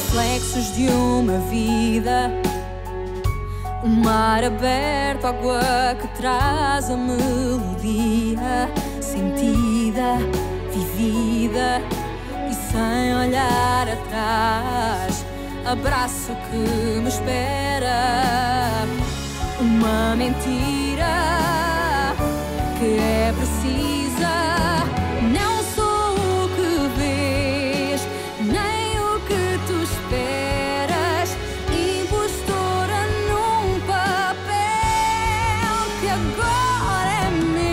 reflexos de uma vida. O mar aberto, água que traz a melodia sentida, vivida e sem olhar atrás. Abraço que me espera. Uma mentira que é precisa. Não sou o que vês, nem o que tu esperas. Impostora num papel que agora é meu.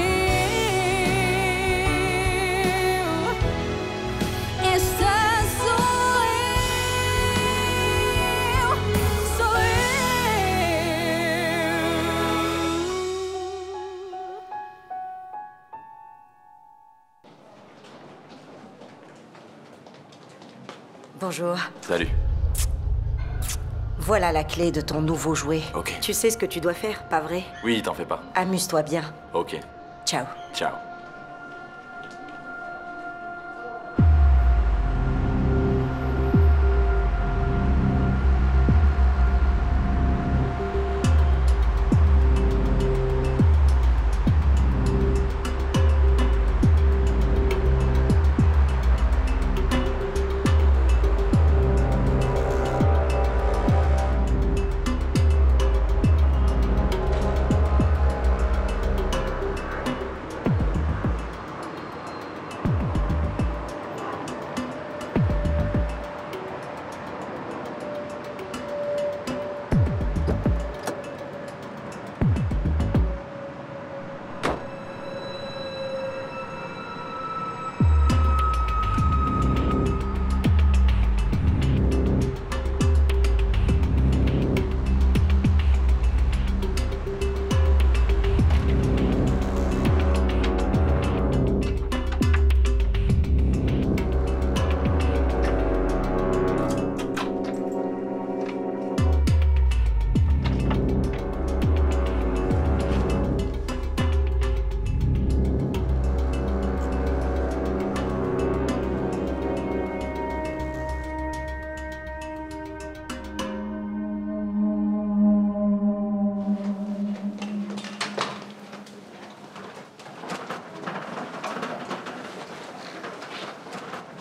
Esta sou eu, sou eu. Bonjour. Salut. Voilà la clé de ton nouveau jouet. Ok. Tu sais ce que tu dois faire, pas vrai? Oui, t'en fais pas. Amuse-toi bien. Ok. Ciao. Ciao.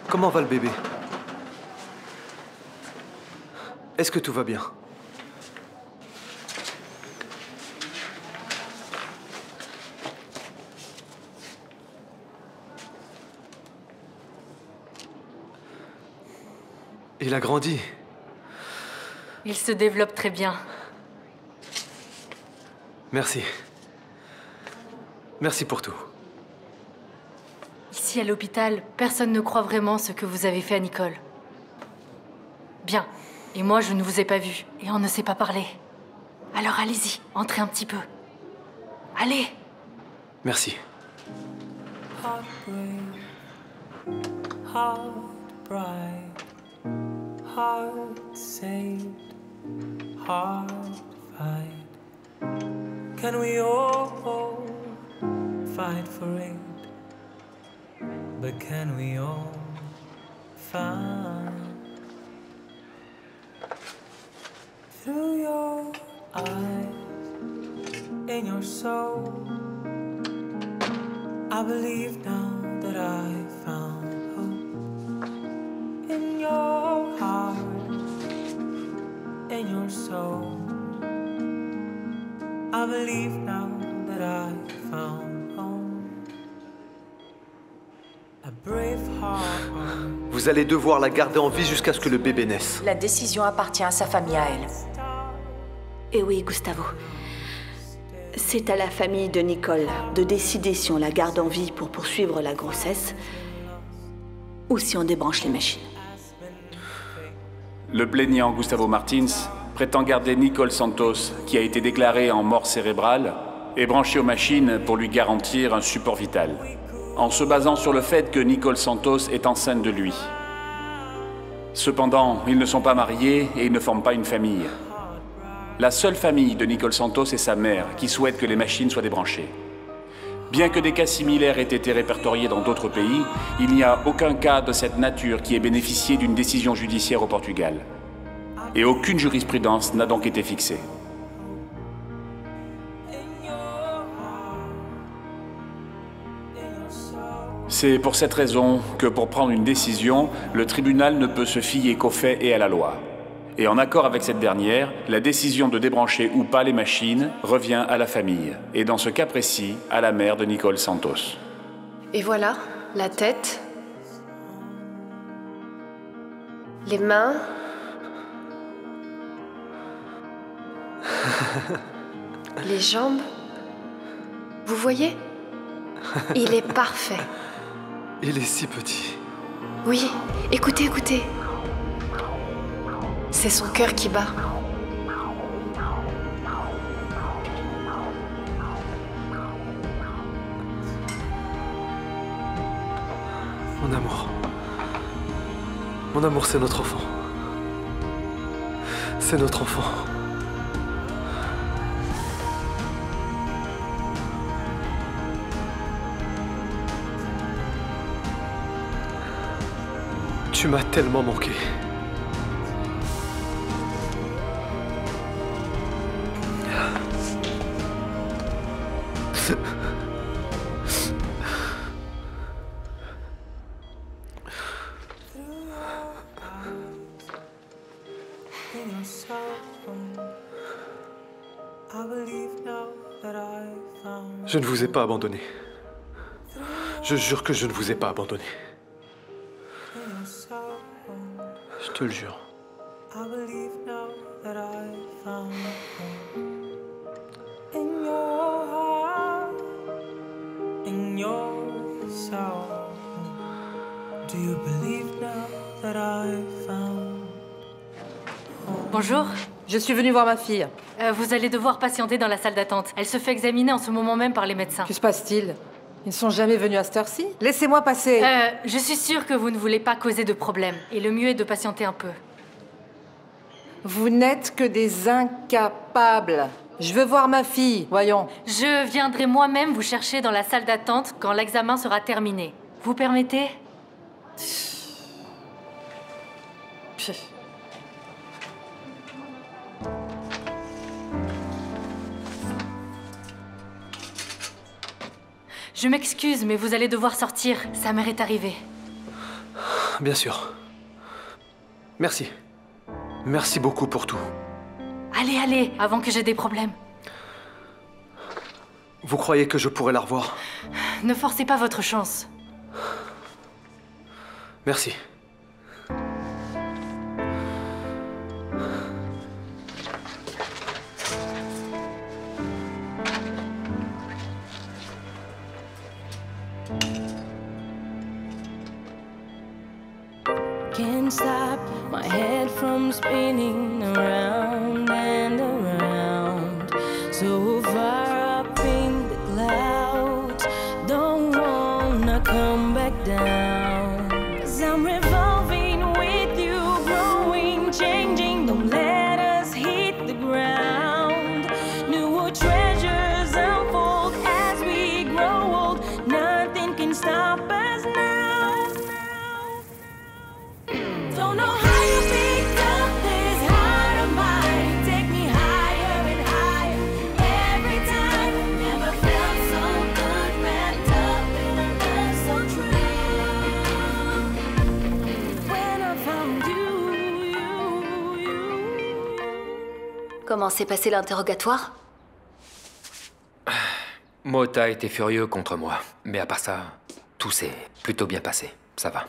Comment va le bébé? Est-ce que tout va bien? Il a grandi. Il se développe très bien. Merci. Merci pour tout. Ici, à l'hôpital, personne ne croit vraiment ce que vous avez fait à Nicole. Bien. Et moi, je ne vous ai pas vu. Et on ne s'est pas parlé. Alors allez-y, entrez un petit peu. Allez! Merci. Heart bright, heart saved, heart fight. Can we all fight for it? But can we all find through your eyes, in your soul? I believe now that I found hope in your heart, in your soul. I believe now that I found home. A brave heart. Vous allez devoir la garder en vie jusqu'à ce que le bébé naisse. La décision appartient à sa famille, à elle. Et oui, Gustavo. C'est à la famille de Nicole de décider si on la garde en vie pour poursuivre la grossesse ou si on débranche les machines. Le plaignant Gustavo Martins prétend garder Nicole Santos, qui a été déclarée en mort cérébrale, et branchée aux machines pour lui garantir un support vital, en se basant sur le fait que Nicole Santos est enceinte de lui. Cependant, ils ne sont pas mariés et ils ne forment pas une famille. La seule famille de Nicole Santos est sa mère, qui souhaite que les machines soient débranchées. Bien que des cas similaires aient été répertoriés dans d'autres pays, il n'y a aucun cas de cette nature qui ait bénéficié d'une décision judiciaire au Portugal. et aucune jurisprudence n'a donc été fixée. C'est pour cette raison que pour prendre une décision, le tribunal ne peut se fier qu'aux faits et à la loi. Et en accord avec cette dernière, la décision de débrancher ou pas les machines revient à la famille, et dans ce cas précis, à la mère de Nicole Santos. Et voilà, la tête, les mains, les jambes. Vous voyez? Il est parfait. Il est si petit. Oui, écoutez, écoutez. C'est son cœur qui bat. Mon amour. Mon amour, c'est notre enfant. C'est notre enfant. Tu m'as tellement manqué. Je ne vous ai pas abandonné. Je jure que je ne vous ai pas abandonné. Je te le jure. Bonjour. Je suis venue voir ma fille. Vous allez devoir patienter dans la salle d'attente. Elle se fait examiner en ce moment même par les médecins. Que se passe-t-il? Ils ne sont jamais venus à cette heure-ci? Laissez-moi passer. Je suis sûre que vous ne voulez pas causer de problème. Et le mieux est de patienter un peu. Vous n'êtes que des incapables. Je veux voir ma fille, voyons. Je viendrai moi-même vous chercher dans la salle d'attente quand l'examen sera terminé. Vous permettez? Je m'excuse, mais vous allez devoir sortir. Sa mère est arrivée. Bien sûr. Merci. Merci beaucoup pour tout. Allez, allez, avant que j'ai des problèmes. Vous croyez que je pourrais la revoir? Ne forcez pas votre chance. Merci. Can't stop my head from spinning around and around, so far up in the clouds. Don't wanna come back down, 'cause I'm revolving with you, growing, changing. Don't let us hit the ground. New treasures unfold as we grow old. Nothing can stop us now. Don't know how you picked up this heart of mine. Take me higher and higher every time. Never felt so good, wrapped up in a love so true. When I found you. Comment s'est passé l'interrogatoire? Mota était furieux contre moi, mais à part ça, tout s'est plutôt bien passé. Ça va.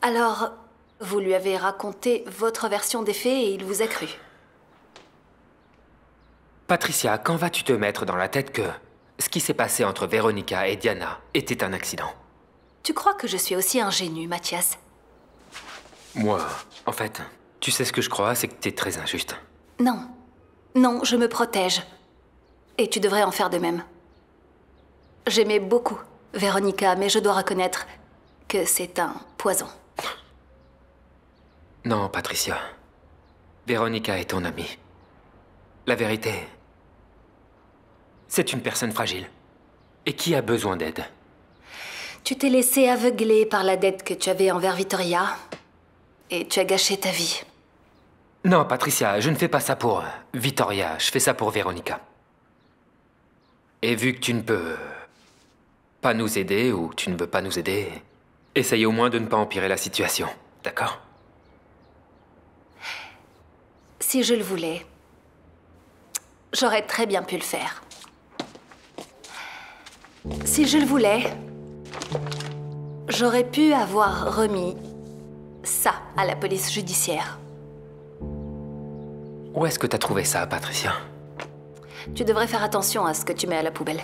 Alors, vous lui avez raconté votre version des faits et il vous a cru. Patricia, quand vas-tu te mettre dans la tête que ce qui s'est passé entre Veronica et Diana était un accident? Tu crois que je suis aussi ingénue, Mathias? Moi, en fait, tu sais ce que je crois, c'est que t'es très injuste. Non. Non, je me protège. Et tu devrais en faire de même. J'aimais beaucoup Veronica, mais je dois reconnaître que c'est un poison. Non, Patricia. Veronica est ton amie. La vérité, c'est une personne fragile. Et qui a besoin d'aide. Tu t'es laissé aveugler par la dette que tu avais envers Victoria. Et tu as gâché ta vie. Non, Patricia, je ne fais pas ça pour Vittoria, je fais ça pour Veronica. Et vu que tu ne peux pas nous aider, ou tu ne veux pas nous aider, essaye au moins de ne pas empirer la situation, d'accord? Si je le voulais, j'aurais très bien pu le faire. Si je le voulais, j'aurais pu avoir remis ça à la police judiciaire. Où est-ce que t'as trouvé ça, Patricia? Tu devrais faire attention à ce que tu mets à la poubelle.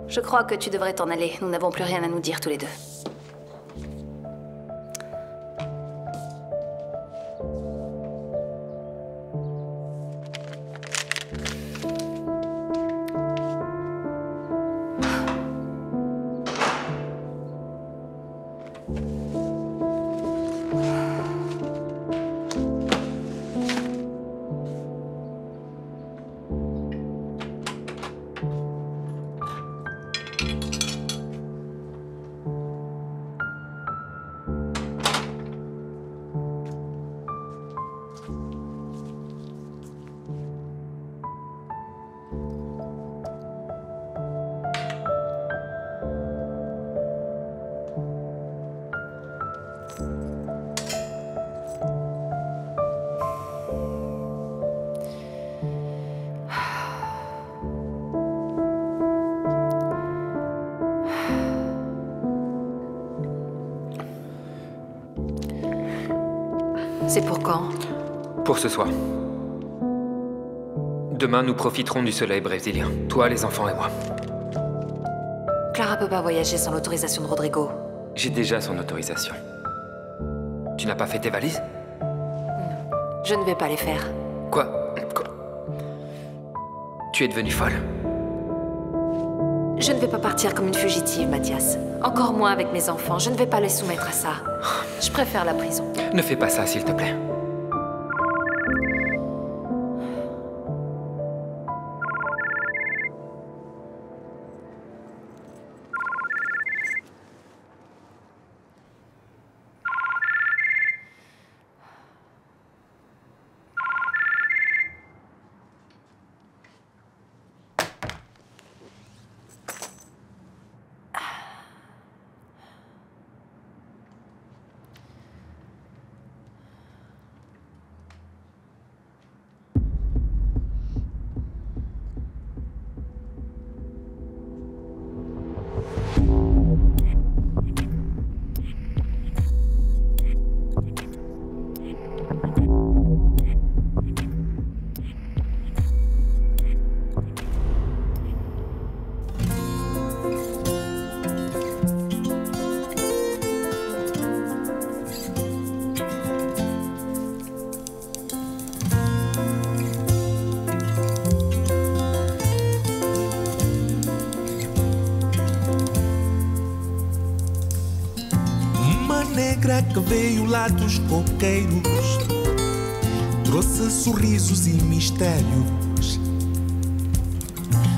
Je crois que tu devrais t'en aller. Nous n'avons plus rien à nous dire tous les deux. C'est pour quand? Pour ce soir. Demain, nous profiterons du soleil brésilien. Toi, les enfants et moi. Clara peut pas voyager sans l'autorisation de Rodrigo. J'ai déjà son autorisation. Tu n'as pas fait tes valises? Je ne vais pas les faire. Quoi? Tu es devenue folle? Je ne vais pas partir comme une fugitive, Mathias. Encore moins avec mes enfants. Je ne vais pas les soumettre à ça. Je préfère la prison. Ne fais pas ça, s'il te plaît. Negra que veio lá dos coqueiros, trouxe sorrisos e mistérios.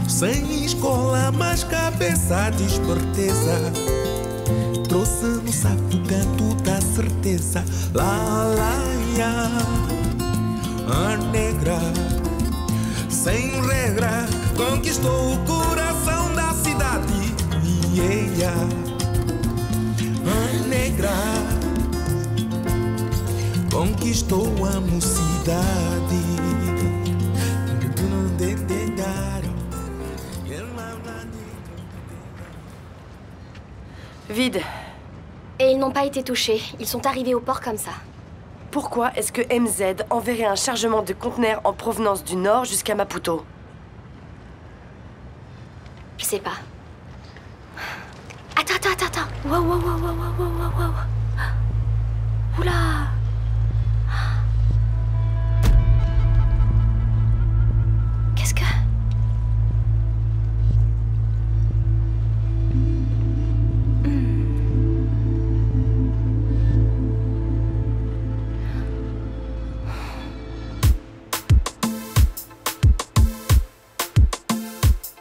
Sem escola, mas cabeça de esperteza, trouxe no sapo canto da certeza. Lá, lá, ia, a negra, sem regra, conquistou o coração da cidade. E ela, a negra, conquistou a mocidade. Vide. Et ils n'ont pas été touchés. Ils sont arrivés au port comme ça. Pourquoi est-ce que MZ enverrait un chargement de conteneurs en provenance du nord jusqu'à Maputo? Je sais pas. Attends. Wow. Oula. Qu'est-ce que...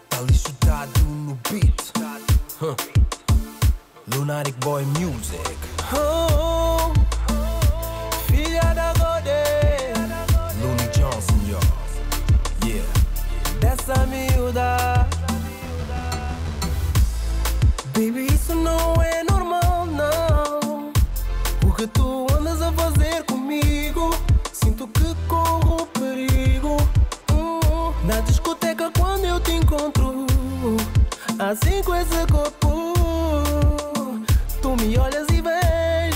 Tá lixudado no beat. Lunatic Boy Music. Oh, filha da Godê, Looney Johnson, yo. Yeah, dessa miúda. Baby, isso não é normal, não. O que tu andas a fazer comigo? Sinto que corro perigo. Na discoteca quando eu te encontro, assim com esse corpo, tu me olhas e vem,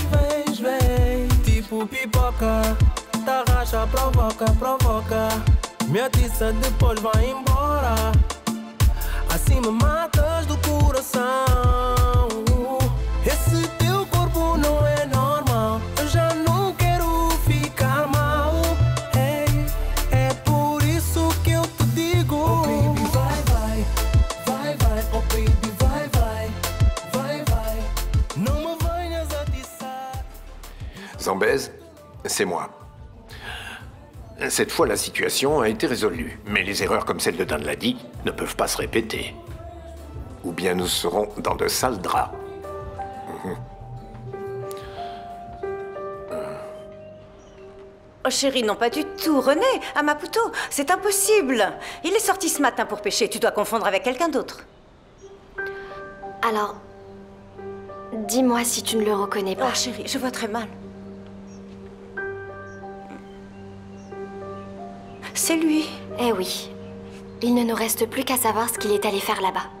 tipo pipoca. Tarraxa, provoca, provoca. Me atiça, depois vai embora. Assim me matas do coração. Esse teu corpo não é normal. Eu já não quero ficar mal. Hey, é por isso que eu te digo: oh baby, vai, oh baby, vai. Não me venhas atiçar. Zambèze, c'est moi. Cette fois, la situation a été résolue. Mais les erreurs comme celle de Dan Ladi ne peuvent pas se répéter. Ou bien nous serons dans de sales draps. Oh chérie, non pas du tout. René, à Maputo, c'est impossible. Il est sorti ce matin pour pêcher. Tu dois confondre avec quelqu'un d'autre. Alors, dis-moi si tu ne le reconnais pas. Oh chérie, je vois très mal. C'est lui. Eh oui. Il ne nous reste plus qu'à savoir ce qu'il est allé faire là-bas.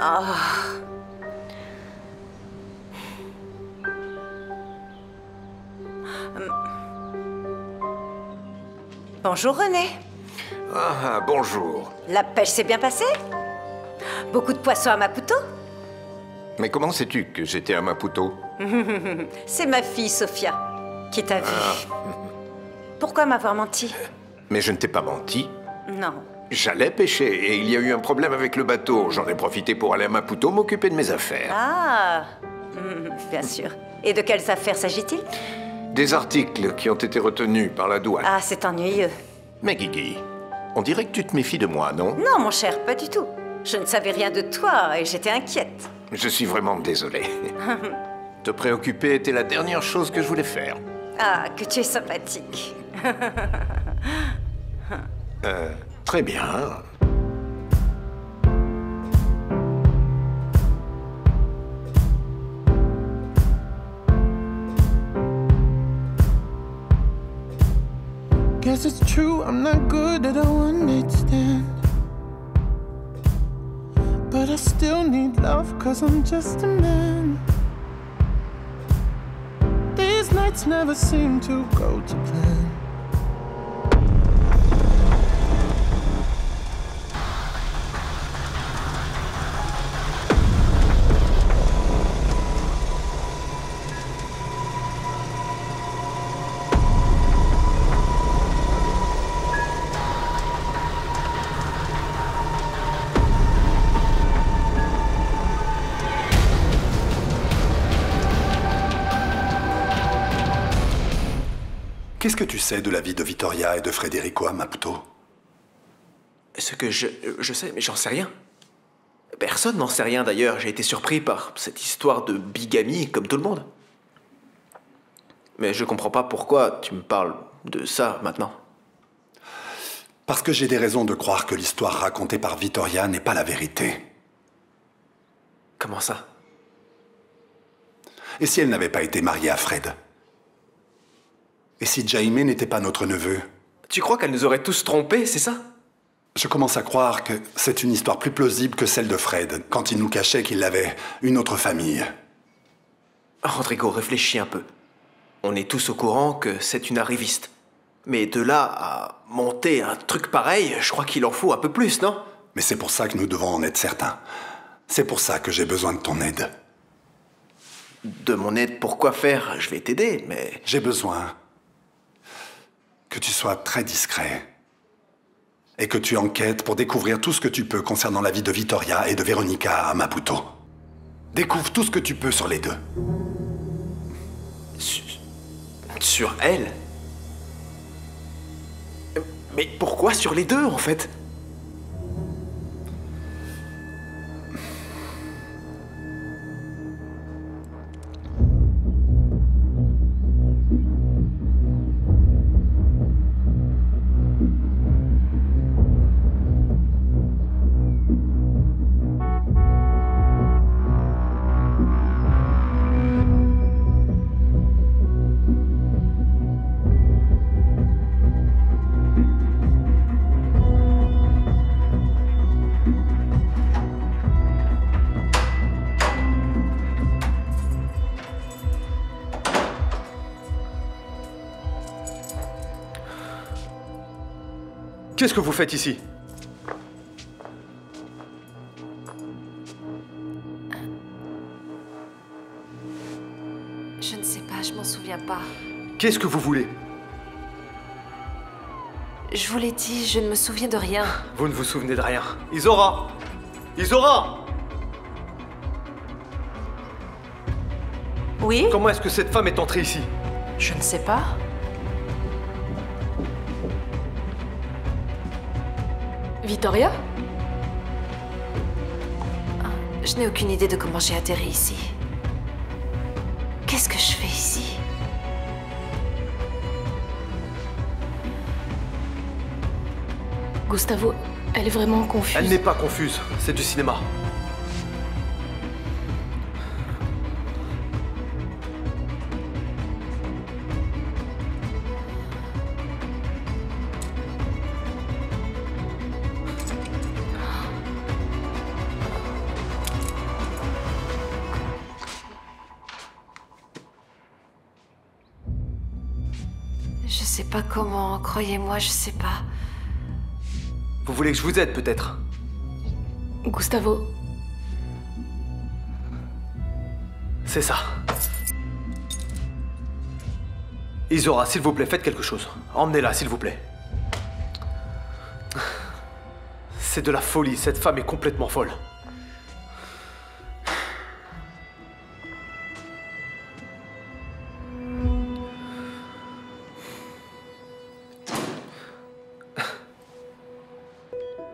Oh. Bonjour René. Ah, bonjour. La pêche s'est bien passée? Beaucoup de poissons à Maputo? Mais comment sais-tu que j'étais à Maputo? C'est ma fille, Sophia, qui t'a vu. Pourquoi m'avoir menti? Mais je ne t'ai pas menti. Non. J'allais pêcher et il y a eu un problème avec le bateau. J'en ai profité pour aller à Maputo m'occuper de mes affaires. Ah, bien sûr. Et de quelles affaires s'agit-il? Des articles qui ont été retenus par la douane. Ah, c'est ennuyeux. Mais Guigui, on dirait que tu te méfies de moi, non? Non, mon cher, pas du tout. Je ne savais rien de toi et j'étais inquiète. Je suis vraiment désolé. Te préoccuper était la dernière chose que je voulais faire. Ah, que tu es sympathique. Très bien. Guess it's true, I'm not good at a one-night stand. But I still need love, cause I'm just a man. These nights never seem to go to plan. Qu'est-ce que tu sais de la vie de Vittoria et de Federico à Maputo? Ce que je sais, mais j'en sais rien. Personne n'en sait rien d'ailleurs. J'ai été surpris par cette histoire de bigamie, comme tout le monde. Mais je comprends pas pourquoi tu me parles de ça maintenant. Parce que j'ai des raisons de croire que l'histoire racontée par Vittoria n'est pas la vérité. Comment ça? Et si elle n'avait pas été mariée à Fred? Et si Jaime n'était pas notre neveu? Tu crois qu'elle nous aurait tous trompés, c'est ça? Je commence à croire que c'est une histoire plus plausible que celle de Fred, quand il nous cachait qu'il avait une autre famille. Rodrigo, réfléchis un peu. On est tous au courant que c'est une arriviste. Mais de là à monter un truc pareil, je crois qu'il en faut un peu plus, non? Mais c'est pour ça que nous devons en être certains. C'est pour ça que j'ai besoin de ton aide. De mon aide pour quoi faire? Je vais t'aider, mais... J'ai besoin que tu sois très discret et que tu enquêtes pour découvrir tout ce que tu peux concernant la vie de Vittoria et de Veronica à Maputo. Découvre tout ce que tu peux sur les deux. Sur elle? Mais pourquoi sur les deux, en fait? Qu'est-ce que vous faites ici? Je ne sais pas, je m'en souviens pas. Qu'est-ce que vous voulez? Je vous l'ai dit, je ne me souviens de rien. Vous ne vous souvenez de rien. Isora! Isora! Oui? Comment est-ce que cette femme est entrée ici? Je ne sais pas. Vittoria? Je n'ai aucune idée de comment j'ai atterri ici. Qu'est-ce que je fais ici? Gustavo, elle est vraiment confuse. Elle n'est pas confuse, c'est du cinéma. Je sais pas comment, croyez-moi, je sais pas. Vous voulez que je vous aide, peut-être? Gustavo. C'est ça. Isora, s'il vous plaît, faites quelque chose. Emmenez-la, s'il vous plaît. C'est de la folie, cette femme est complètement folle.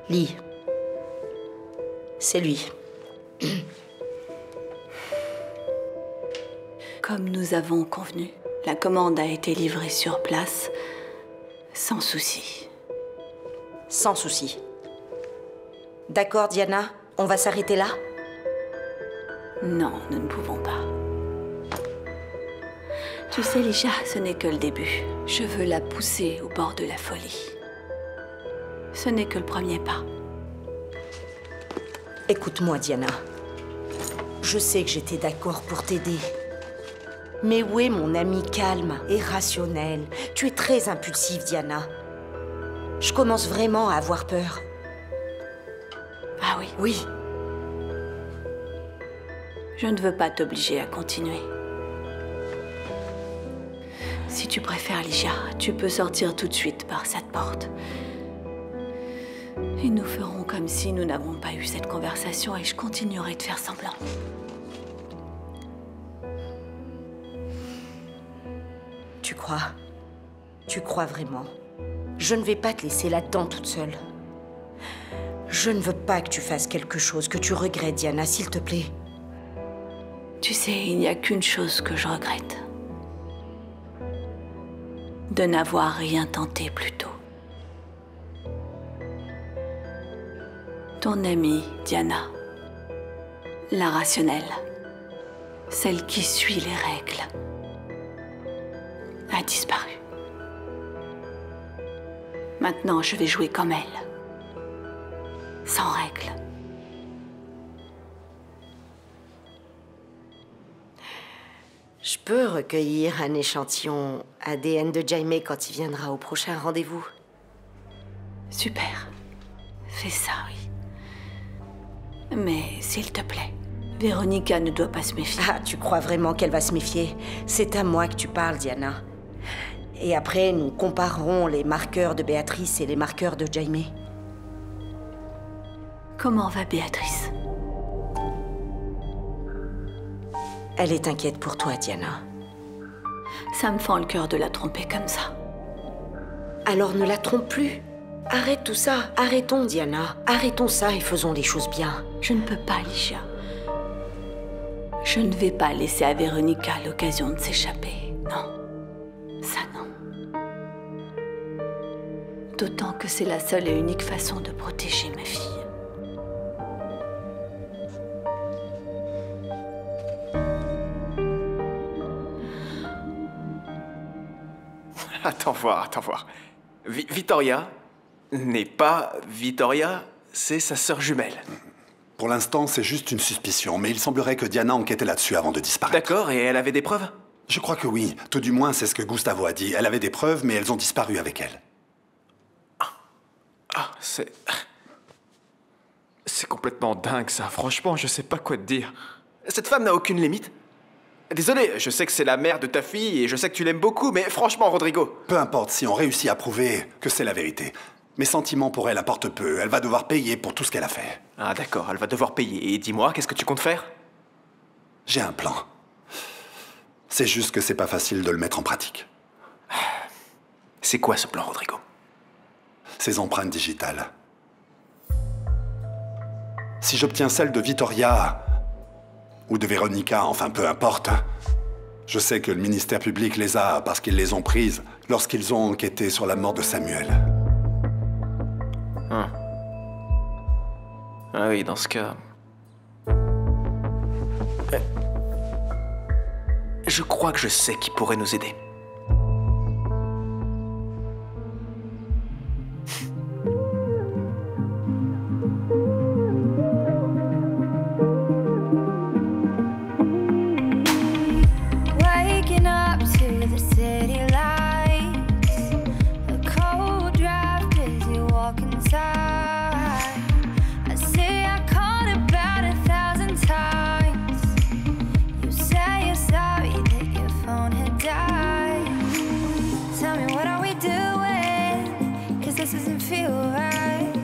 Lee. C'est lui. Comme nous avons convenu, la commande a été livrée sur place, sans souci. Sans souci. D'accord, Diana, on va s'arrêter là? Non, nous ne pouvons pas. Tu sais, Lisha, ce n'est que le début. Je veux la pousser au bord de la folie. Ce n'est que le premier pas. Écoute-moi, Diana. Je sais que j'étais d'accord pour t'aider. Mais où est mon ami calme et rationnel? Tu es très impulsive, Diana. Je commence vraiment à avoir peur. Ah oui? Oui. Je ne veux pas t'obliger à continuer. Si tu préfères, Lisha, tu peux sortir tout de suite par cette porte. Et nous ferons comme si nous n'avons pas eu cette conversation et je continuerai de faire semblant. Tu crois? Tu crois vraiment? Je ne vais pas te laisser là-dedans toute seule. Je ne veux pas que tu fasses quelque chose que tu regrettes, Diana, s'il te plaît. Tu sais, il n'y a qu'une chose que je regrette. De n'avoir rien tenté plus tôt. Ton amie, Diana, la rationnelle, celle qui suit les règles, a disparu. Maintenant, je vais jouer comme elle, sans règles. Je peux recueillir un échantillon ADN de Jaime quand il viendra au prochain rendez-vous. Super. Fais ça, oui. Mais, s'il te plaît, Véronica ne doit pas se méfier. Ah, tu crois vraiment qu'elle va se méfier? C'est à moi que tu parles, Diana. Et après, nous comparerons les marqueurs de Béatrice et les marqueurs de Jaime. Comment va Béatrice? Elle est inquiète pour toi, Diana. Ça me fend le cœur de la tromper comme ça. Alors ne la trompe plus. Arrête tout ça. Arrêtons, Diana. Arrêtons ça et faisons les choses bien. Je ne peux pas, Lisha. Je ne vais pas laisser à Véronica l'occasion de s'échapper. Non. Ça, non. D'autant que c'est la seule et unique façon de protéger ma fille. Attends voir. Vittoria n'est pas Vittoria, c'est sa sœur jumelle. Pour l'instant, c'est juste une suspicion, mais il semblerait que Diana enquêtait là-dessus avant de disparaître. D'accord, et elle avait des preuves? Je crois que oui. Tout du moins, c'est ce que Gustavo a dit. Elle avait des preuves, mais elles ont disparu avec elle. Ah, c'est complètement dingue, ça. Franchement, je sais pas quoi te dire. Cette femme n'a aucune limite. Désolé, je sais que c'est la mère de ta fille et je sais que tu l'aimes beaucoup, mais franchement, Rodrigo... Peu importe si on réussit à prouver que c'est la vérité. Mes sentiments pour elle apportent peu. Elle va devoir payer pour tout ce qu'elle a fait. Ah d'accord, elle va devoir payer. Et dis-moi, qu'est-ce que tu comptes faire? J'ai un plan. C'est juste que c'est pas facile de le mettre en pratique. C'est quoi ce plan, Rodrigo? Ces empreintes digitales. Si j'obtiens celle de Vittoria ou de Veronica, enfin peu importe, je sais que le ministère public les a parce qu'ils les ont prises lorsqu'ils ont enquêté sur la mort de Samuel. Ah oui, dans ce cas... Je crois que je sais qui pourrait nous aider. Waking up to the city lights, a cold draft as you walk inside. I say I called about 1,000 times. You say you're sorry that your phone had died. Tell me, what are we doing? 'Cause this doesn't feel right.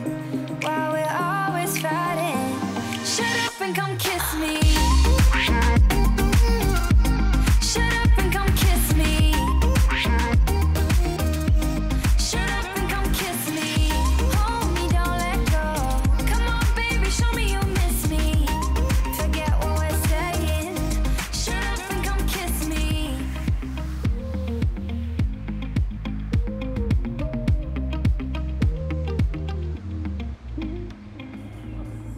While we're always fighting. Shut up and come kiss me. Shut up and come kiss me. Shut up and come kiss me. Hold me, don't let go. Come on, baby, show me you miss me. Forget what we're saying. Shut up and come kiss me.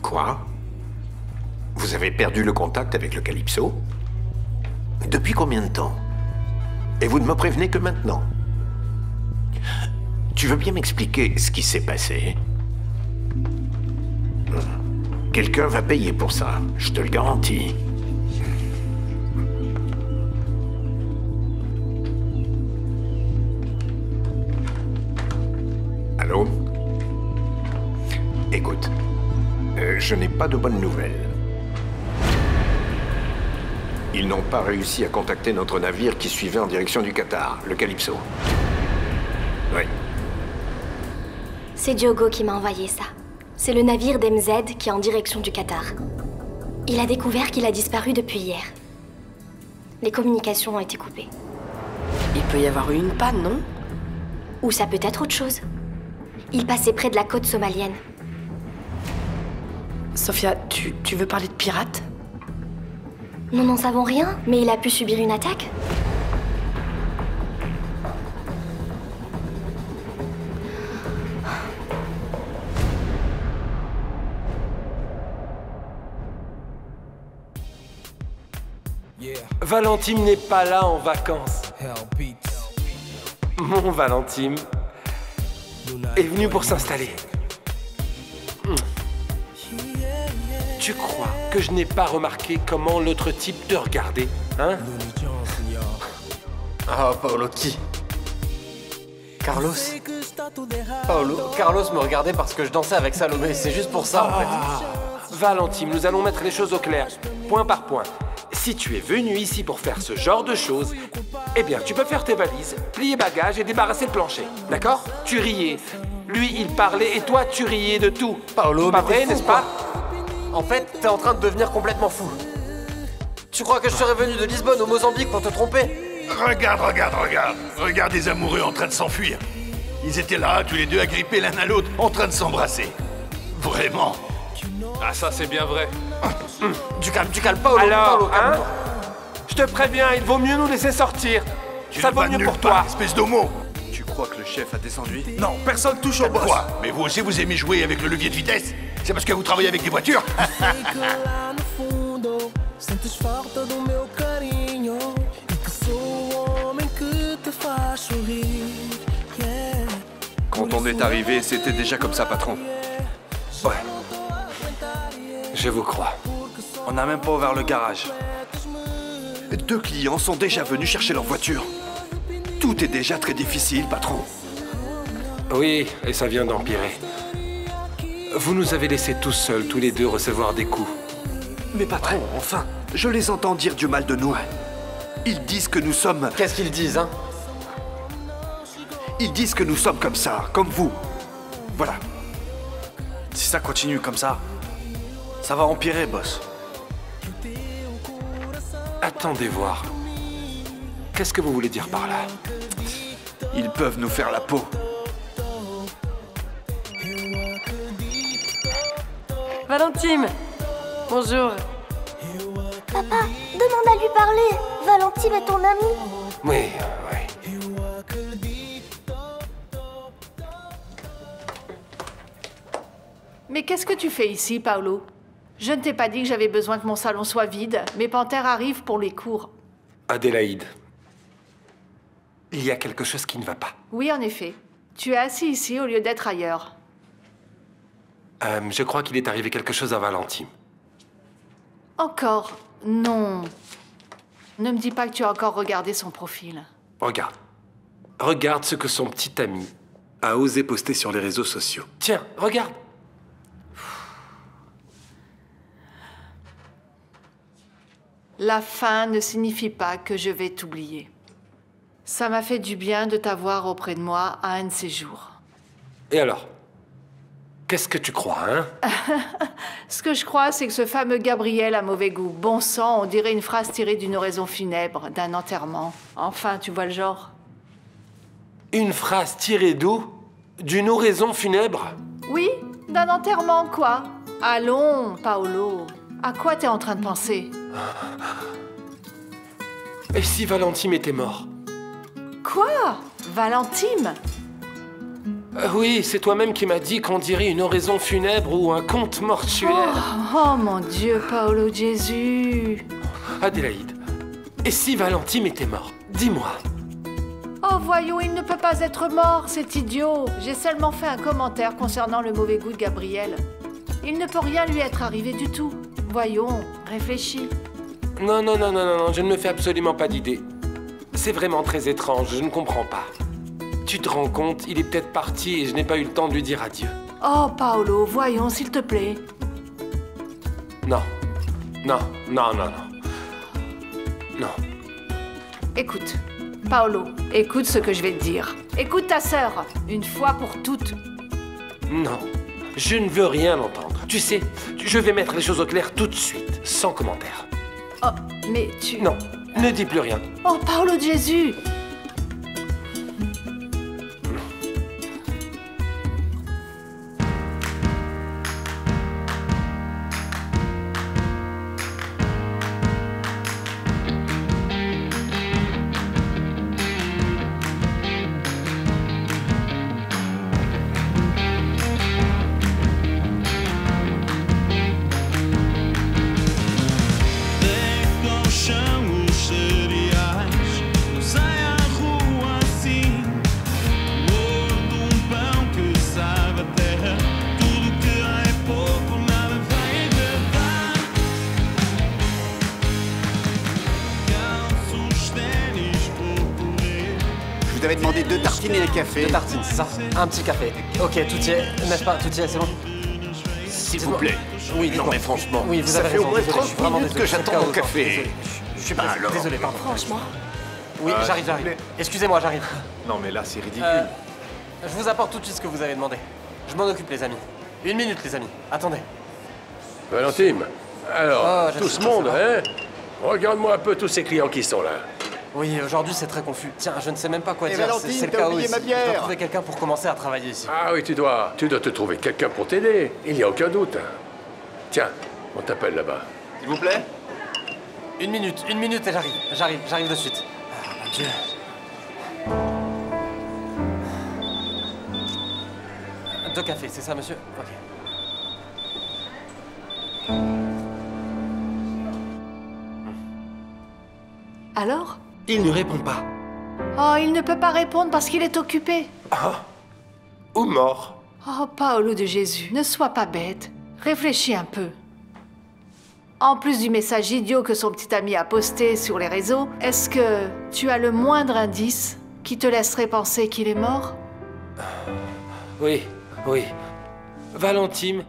Quoi? Vous avez perdu le contact avec le Calypso? Depuis combien de temps? Et vous ne me prévenez que maintenant? Tu veux bien m'expliquer ce qui s'est passé? Quelqu'un va payer pour ça, je te le garantis. Allô? Écoute, je n'ai pas de bonnes nouvelles. Ils n'ont pas réussi à contacter notre navire qui suivait en direction du Qatar, le Calypso. Oui. C'est Diogo qui m'a envoyé ça. C'est le navire d'MZ qui est en direction du Qatar. Il a découvert qu'il a disparu depuis hier. Les communications ont été coupées. Il peut y avoir eu une panne, non? Ou ça peut être autre chose. Il passait près de la côte somalienne. Sophia, tu veux parler de pirates? Nous n'en savons rien, mais il a pu subir une attaque. Valentine n'est pas là en vacances. Mon Valentine est venu pour s'installer. Tu crois que je n'ai pas remarqué comment l'autre type te regardait, hein? Ah, Paolo, qui? Carlos? Carlos me regardait parce que je dansais avec Salomé, c'est juste pour ça, en fait. Valentine, nous allons mettre les choses au clair, point par point. Si tu es venu ici pour faire ce genre de choses, eh bien, tu peux faire tes valises, plier bagages et débarrasser le plancher, d'accord? Tu riais. Lui, il parlait et toi, tu riais de tout. Paolo, pas vrai, n'est-ce pas? En fait, t'es en train de devenir complètement fou. Tu crois que je serais venu de Lisbonne au Mozambique pour te tromper? Regarde. Regarde les amoureux en train de s'enfuir. Ils étaient là, tous les deux agrippés l'un à l'autre, en train de s'embrasser. Vraiment. Ah, ça, c'est bien vrai. Du calme, Paolo. Alors, Paolo, hein? Je te préviens, il vaut mieux nous laisser sortir. Ça vaut mieux pour toi. Espèce d'homo. Tu crois que le chef a descendu? Non, personne touche au boss. Quoi? Mais vous aussi, vous aimez jouer avec le levier de vitesse? C'est parce que vous travaillez avec des voitures? Sentes falta do meu carinho e que sou o homem que te faz sorrir. Yeah. Quand on est arrivé, c'était déjà comme ça, patron. Ouais. Je vous crois. On n'a même pas ouvert le garage. 2 clients sont déjà venus chercher leur voiture. Tout est déjà très difficile, patron. Oui, et ça vient d'empirer. Vous nous avez laissés tous seuls, tous les deux, recevoir des coups. Mais patron, enfin, je les entends dire du mal de nous. Ils disent que nous sommes... Qu'est-ce qu'ils disent, hein? Ils disent que nous sommes comme ça, comme vous. Voilà. Si ça continue comme ça va empirer, boss. Attendez voir. Qu'est-ce que vous voulez dire par là? Ils peuvent nous faire la peau. Valentine! Bonjour. Papa, demande à lui parler. Valentine est ton amie. Oui, oui. Mais qu'est-ce que tu fais ici, Paolo? Je ne t'ai pas dit que j'avais besoin que mon salon soit vide. Mes panthères arrivent pour les cours. Adélaïde, il y a quelque chose qui ne va pas. Oui, en effet. Tu es assis ici au lieu d'être ailleurs. Je crois qu'il est arrivé quelque chose à Valentine. Encore? Non. Ne me dis pas que tu as encore regardé son profil. Regarde. Regarde ce que son petit ami a osé poster sur les réseaux sociaux. Tiens, regarde. La fin ne signifie pas que je vais t'oublier. Ça m'a fait du bien de t'avoir auprès de moi à un de ces jours. Et alors? Qu'est-ce que tu crois, hein? Ce que je crois, c'est que ce fameux Gabriel a mauvais goût. Bon sang, on dirait une phrase tirée d'une oraison funèbre, d'un enterrement. Enfin, tu vois le genre. Une phrase tirée d'où? D'une oraison funèbre? Oui, d'un enterrement, quoi. Allons, Paolo. À quoi t'es en train de penser? Et si Valentine était mort? Quoi? Valentine? Oui, c'est toi-même qui m'as dit qu'on dirait une oraison funèbre ou un conte mortuaire. Oh mon Dieu, Paolo Jésus. Adélaïde, et si Valentine était mort? Dis-moi. Oh voyons, il ne peut pas être mort, c'est idiot. J'ai seulement fait un commentaire concernant le mauvais goût de Gabriel. Il ne peut rien lui être arrivé du tout. Voyons, réfléchis. Non, je ne me fais absolument pas d'idée. C'est vraiment très étrange, je ne comprends pas. Tu te rends compte, il est peut-être parti et je n'ai pas eu le temps de lui dire adieu. Oh, Paolo, voyons, s'il te plaît. Non. Non. Écoute, Paolo, écoute ce que je vais te dire. Écoute ta sœur, une fois pour toutes. Non, je ne veux rien entendre. Tu sais, je vais mettre les choses au clair tout de suite, sans commentaire. Oh, mais tu... Non, ne dis plus rien. Oh, Paolo de Jésus! Vous avez demandé 2 tartines et un café. 2 tartines, c'est ça? Un petit café. Ok, tout y est, n'est-ce pas? Tout y est, c'est bon? S'il vous plaît. Oui, non mais franchement, oui, vous ça avez fait raison. au moins Désolé, 30 minutes que j'attends mon café. Désolé. Je suis pas alors. désolé, pardon. Franchement. Oui, j'arrive. Excusez-moi, j'arrive. Non mais là c'est ridicule. Je vous apporte tout de suite ce que vous avez demandé. Je m'en occupe, les amis. 1 minute, les amis. Attendez. Valentine, alors, Oh, tout ce monde, hein? Regarde-moi un peu tous ces clients qui sont là. Oui, aujourd'hui c'est très confus. Tiens, je ne sais même pas quoi Et dire. Valentine, C'est le t'as chaos oublié ici. ma Je dois bière. trouver quelqu'un pour commencer à travailler ici. Ah oui, tu dois te trouver quelqu'un pour t'aider. Il n'y a aucun doute. Tiens, on t'appelle là-bas. S'il vous plaît. 1 minute et j'arrive de suite. Ah, mon Dieu. Deux cafés, c'est ça, monsieur? Ok. Alors? Il ne répond pas. Oh, il ne peut pas répondre parce qu'il est occupé. Ou mort. Oh, Paolo de Jésus, ne sois pas bête. Réfléchis un peu. En plus du message idiot que son petit ami a posté sur les réseaux, est-ce que tu as le moindre indice qui te laisserait penser qu'il est mort? Oui. Valentine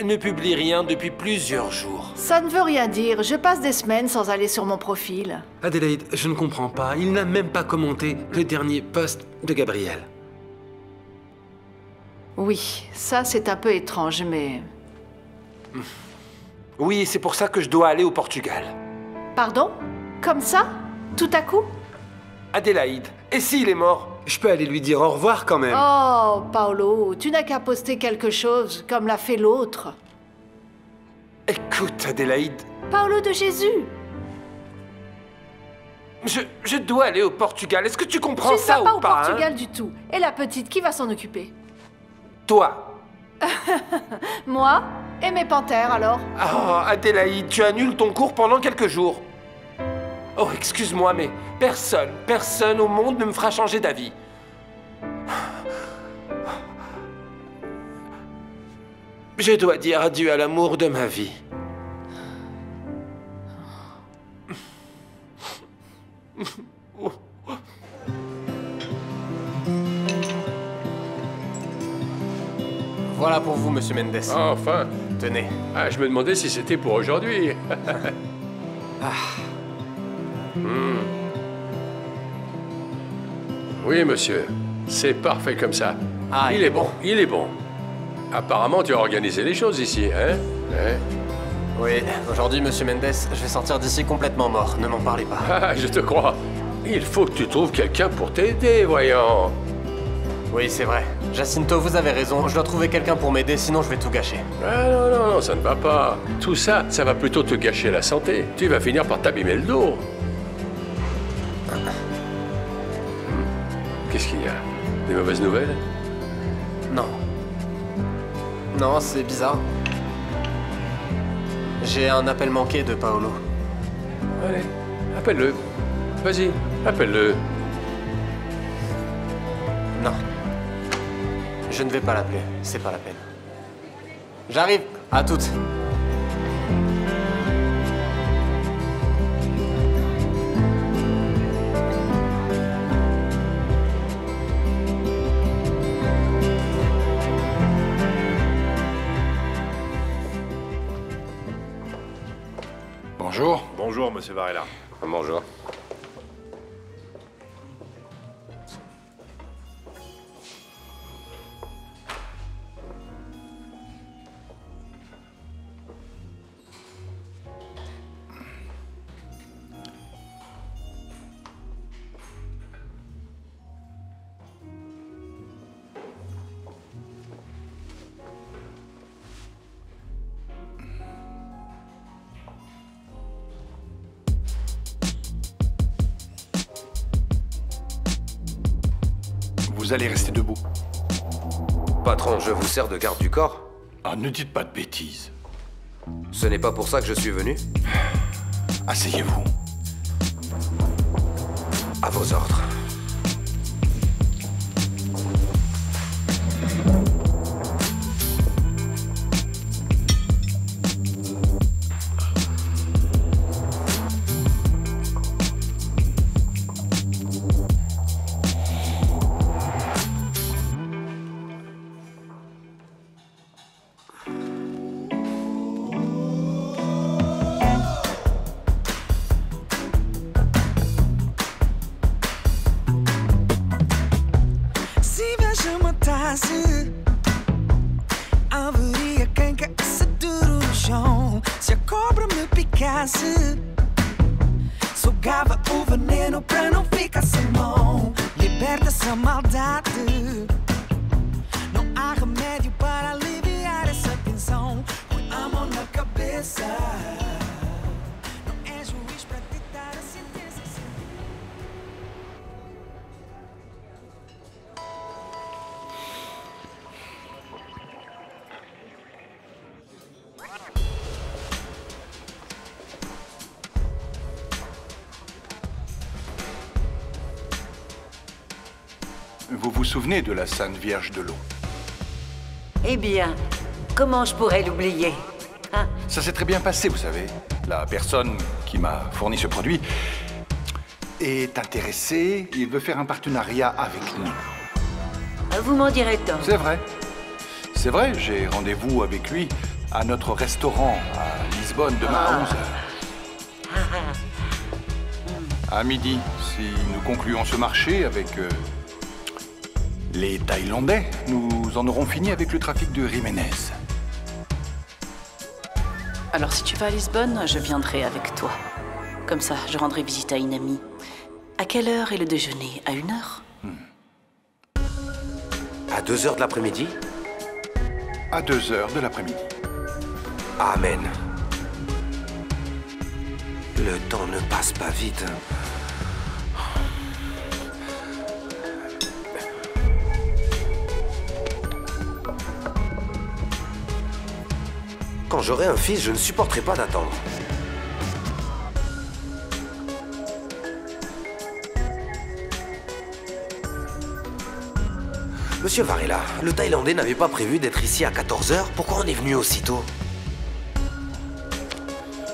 ne publie rien depuis plusieurs jours. Ça ne veut rien dire. Je passe des semaines sans aller sur mon profil. Adélaïde, je ne comprends pas. Il n'a même pas commenté le dernier post de Gabriel. Oui, ça c'est un peu étrange, mais... Oui, c'est pour ça que je dois aller au Portugal. Pardon? Comme ça? Tout à coup? Adélaïde, et s'il est mort? Je peux aller lui dire au revoir quand même. Oh, Paolo, tu n'as qu'à poster quelque chose, comme l'a fait l'autre. Écoute, Adélaïde... Paolo de Jésus! Je dois aller au Portugal. Est-ce que tu comprends ça ou pas? Tu ne vas pas au Portugal du tout. Et la petite, qui va s'en occuper? Toi. Moi? Et mes panthères, alors? Oh, Adélaïde, tu annules ton cours pendant quelques jours. Oh, excuse-moi, mais personne au monde ne me fera changer d'avis. Je dois dire adieu à l'amour de ma vie. Voilà pour vous, monsieur Mendes. Enfin. Tenez. Ah, je me demandais si c'était pour aujourd'hui. Oui, monsieur. C'est parfait comme ça. Ah, il est bon, il est bon. Apparemment, tu as organisé les choses ici, hein? Oui, aujourd'hui, monsieur Mendes, je vais sortir d'ici complètement mort. Ne m'en parlez pas. Ah, je te crois. Il faut que tu trouves quelqu'un pour t'aider, voyons. Oui, c'est vrai. Jacinto, vous avez raison. Je dois trouver quelqu'un pour m'aider, sinon je vais tout gâcher. Ah non, ça ne va pas. Tout ça, ça va plutôt te gâcher la santé. Tu vas finir par t'abîmer le dos. Qu'est-ce qu'il y a? Des mauvaises nouvelles? Non. Non, c'est bizarre. J'ai un appel manqué de Paolo. Allez, appelle-le. Vas-y, appelle-le. Non. Je ne vais pas l'appeler, c'est pas la peine. J'arrive, à toutes. Bonjour. Bonjour, monsieur Varela. Bonjour. Vous allez rester debout. Patron, je vous sers de garde du corps? Ah, ne dites pas de bêtises. Ce n'est pas pour ça que je suis venu? Asseyez-vous. À vos ordres. Haveria quem caísse duro no chão. Se a cobra me picasse, sugava o veneno pra não ficar sem mão. Liberta essa maldade. Não há remédio para aliviar essa tensão. Põe a mão na cabeça. Não é juiz pra ditar a sentença. Vous vous souvenez de la Sainte Vierge de l'eau? Eh bien, comment je pourrais l'oublier, hein? Ça s'est très bien passé, vous savez. La personne qui m'a fourni ce produit est intéressée. Il veut faire un partenariat avec nous. Vous m'en direz tant. C'est vrai. C'est vrai, j'ai rendez-vous avec lui à notre restaurant à Lisbonne demain à 11h. À midi, si nous concluons ce marché avec les Thaïlandais, nous en aurons fini avec le trafic de Jiménez. Alors si tu vas à Lisbonne, je viendrai avec toi. Comme ça, je rendrai visite à une amie. À quelle heure est le déjeuner? À 1h? À 2h de l'après-midi? À 2h de l'après-midi. Amen. Le temps ne passe pas vite. Quand j'aurai un fils, je ne supporterai pas d'attendre. Monsieur Varela, le Thaïlandais n'avait pas prévu d'être ici à 14h. Pourquoi on est venu aussitôt?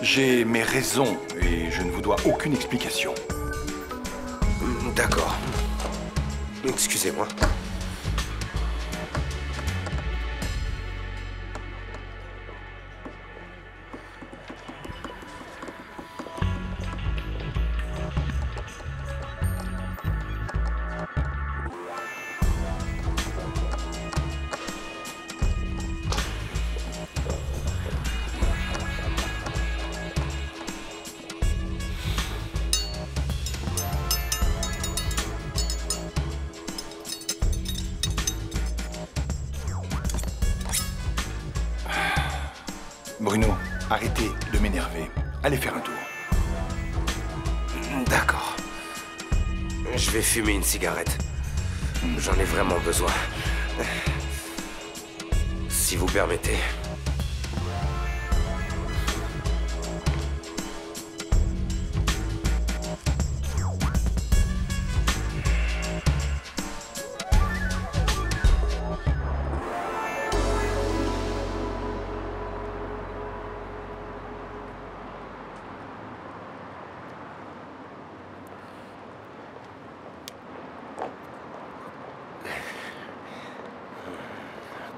J'ai mes raisons et je ne vous dois aucune explication. D'accord. Excusez-moi. Bruno, arrêtez de m'énerver. Allez faire un tour. D'accord. Je vais fumer une cigarette. J'en ai vraiment besoin. Si vous permettez.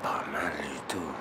Pas mal du tout.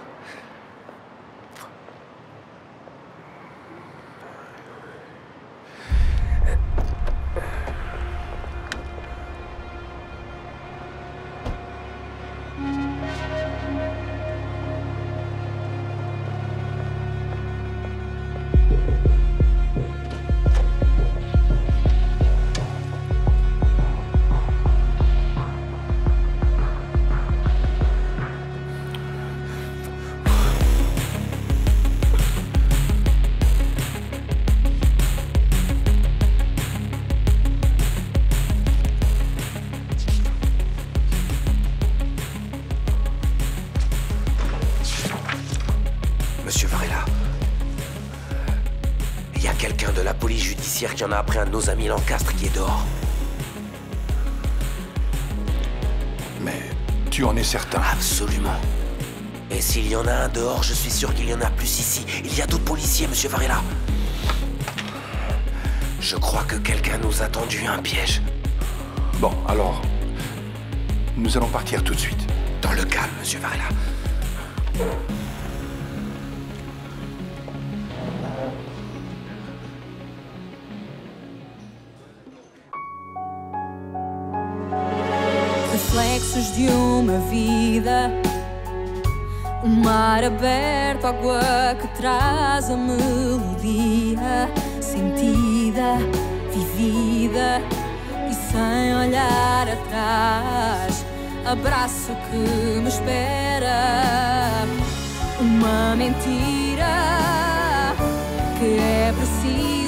Monsieur Varela, il y a quelqu'un de la police judiciaire qui en a appris un de nos amis Lancastre qui est dehors. Mais tu en es certain? Absolument. Et s'il y en a un dehors, je suis sûr qu'il y en a plus ici. Il y a d'autres policiers, monsieur Varela. Je crois que quelqu'un nous a tendu un piège. Bon, alors, nous allons partir tout de suite. Dans le calme, monsieur Varela. Reflexos de uma vida, mar aberto, água que traz a melodia, sentida, vivida e sem olhar atrás. Abraço que me espera, uma mentira que é preciso